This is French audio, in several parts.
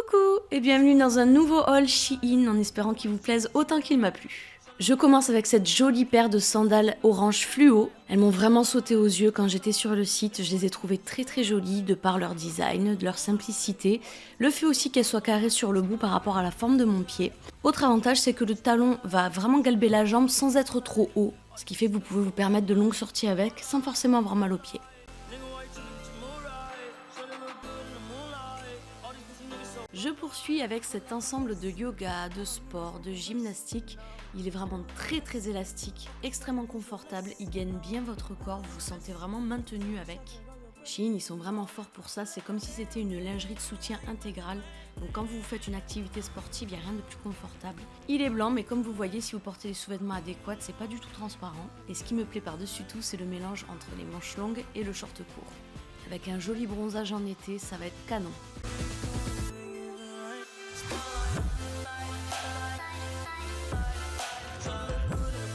Coucou et bienvenue dans un nouveau haul Shein en espérant qu'il vous plaise autant qu'il m'a plu. Je commence avec cette jolie paire de sandales orange fluo. Elles m'ont vraiment sauté aux yeux quand j'étais sur le site, je les ai trouvées très jolies de par leur design, de leur simplicité, le fait aussi qu'elles soient carrées sur le bout par rapport à la forme de mon pied. Autre avantage, c'est que le talon va vraiment galber la jambe sans être trop haut, ce qui fait que vous pouvez vous permettre de longues sorties avec sans forcément avoir mal aux pieds. Je poursuis avec cet ensemble de yoga, de sport, de gymnastique. Il est vraiment très élastique, extrêmement confortable, il gaine bien votre corps, vous vous sentez vraiment maintenu avec. Shein, ils sont vraiment forts pour ça, c'est comme si c'était une lingerie de soutien intégrale. Donc quand vous faites une activité sportive, il n'y a rien de plus confortable. Il est blanc, mais comme vous voyez, si vous portez les sous-vêtements adéquats, c'est pas du tout transparent. Et ce qui me plaît par-dessus tout, c'est le mélange entre les manches longues et le short court. Avec un joli bronzage en été, ça va être canon.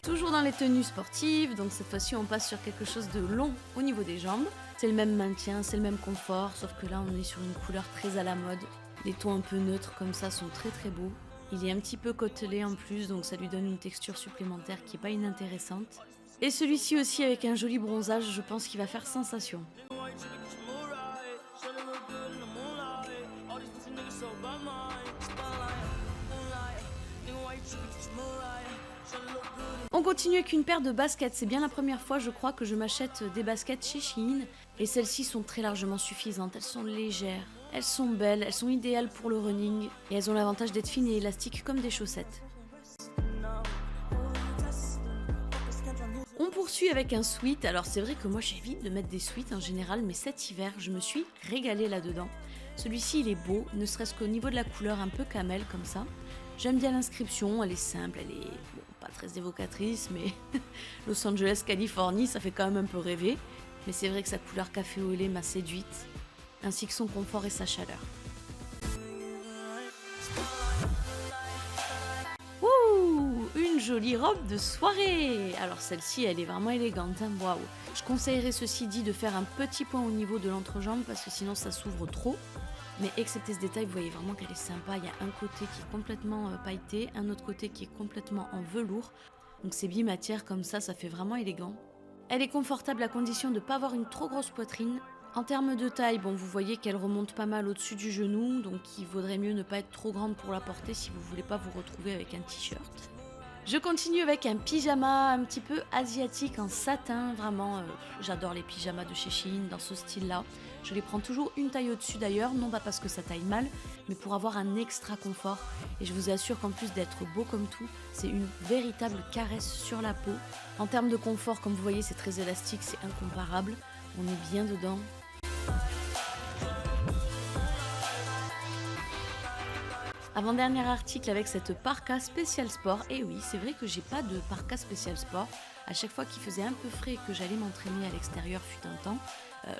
Toujours dans les tenues sportives, donc cette fois-ci on passe sur quelque chose de long au niveau des jambes. C'est le même maintien, c'est le même confort, sauf que là on est sur une couleur très à la mode. Les tons un peu neutres comme ça sont très beaux. Il est un petit peu côtelé en plus, donc ça lui donne une texture supplémentaire qui est pas inintéressante. Et celui-ci aussi avec un joli bronzage, je pense qu'il va faire sensation. On continue avec une paire de baskets, c'est bien la première fois je crois que je m'achète des baskets chez Shein et celles-ci sont très largement suffisantes, elles sont légères, elles sont belles, elles sont idéales pour le running et elles ont l'avantage d'être fines et élastiques comme des chaussettes. On poursuit avec un sweat, alors c'est vrai que moi j'évite de mettre des sweats en général mais cet hiver je me suis régalée là-dedans. Celui-ci il est beau, ne serait-ce qu'au niveau de la couleur un peu camel comme ça. J'aime bien l'inscription, elle est simple, elle est pas très évocatrice, mais Los Angeles, Californie, ça fait quand même un peu rêver. Mais c'est vrai que sa couleur café au lait m'a séduite, ainsi que son confort et sa chaleur. Ouh, une jolie robe de soirée. Alors celle-ci, elle est vraiment élégante, hein, waouh. Je conseillerais ceci dit de faire un petit point au niveau de l'entrejambe parce que sinon ça s'ouvre trop. Mais excepté ce détail, vous voyez vraiment qu'elle est sympa. Il y a un côté qui est complètement pailleté, un autre côté qui est complètement en velours. Donc c'est bimatière comme ça fait vraiment élégant. Elle est confortable à condition de ne pas avoir une trop grosse poitrine. En termes de taille, bon, vous voyez qu'elle remonte pas mal au-dessus du genou, donc il vaudrait mieux ne pas être trop grande pour la porter si vous voulez pas vous retrouver avec un t-shirt. Je continue avec un pyjama un petit peu asiatique en satin, vraiment, j'adore les pyjamas de chez Shein dans ce style-là. Je les prends toujours une taille au-dessus d'ailleurs, non pas parce que ça taille mal, mais pour avoir un extra confort. Et je vous assure qu'en plus d'être beau comme tout, c'est une véritable caresse sur la peau. En termes de confort, comme vous voyez, c'est très élastique, c'est incomparable, on est bien dedans. Avant-dernier article avec cette parka spécial sport. Et oui, c'est vrai que j'ai pas de parka spécial sport. À chaque fois qu'il faisait un peu frais et que j'allais m'entraîner à l'extérieur fut un temps,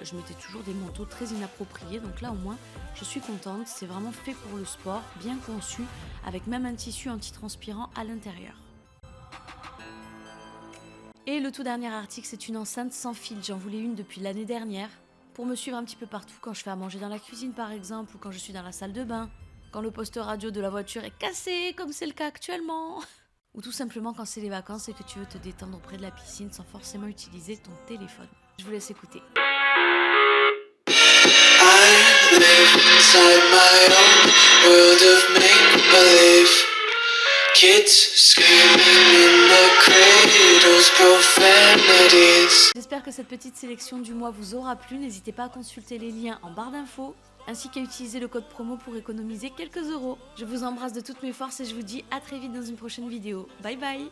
je mettais toujours des manteaux très inappropriés. Donc là au moins, je suis contente. C'est vraiment fait pour le sport, bien conçu, avec même un tissu anti-transpirant à l'intérieur. Et le tout dernier article, c'est une enceinte sans fil. J'en voulais une depuis l'année dernière pour me suivre un petit peu partout quand je fais à manger dans la cuisine par exemple ou quand je suis dans la salle de bain. Quand le poste radio de la voiture est cassé, comme c'est le cas actuellement. Ou tout simplement quand c'est les vacances et que tu veux te détendre auprès de la piscine sans forcément utiliser ton téléphone. Je vous laisse écouter. I live inside my own world of make-believe. Kids screaming in their cradles, profanities. J'espère que cette petite sélection du mois vous aura plu. N'hésitez pas à consulter les liens en barre d'infos, ainsi qu'à utiliser le code promo pour économiser quelques euros. Je vous embrasse de toutes mes forces et je vous dis à très vite dans une prochaine vidéo. Bye bye!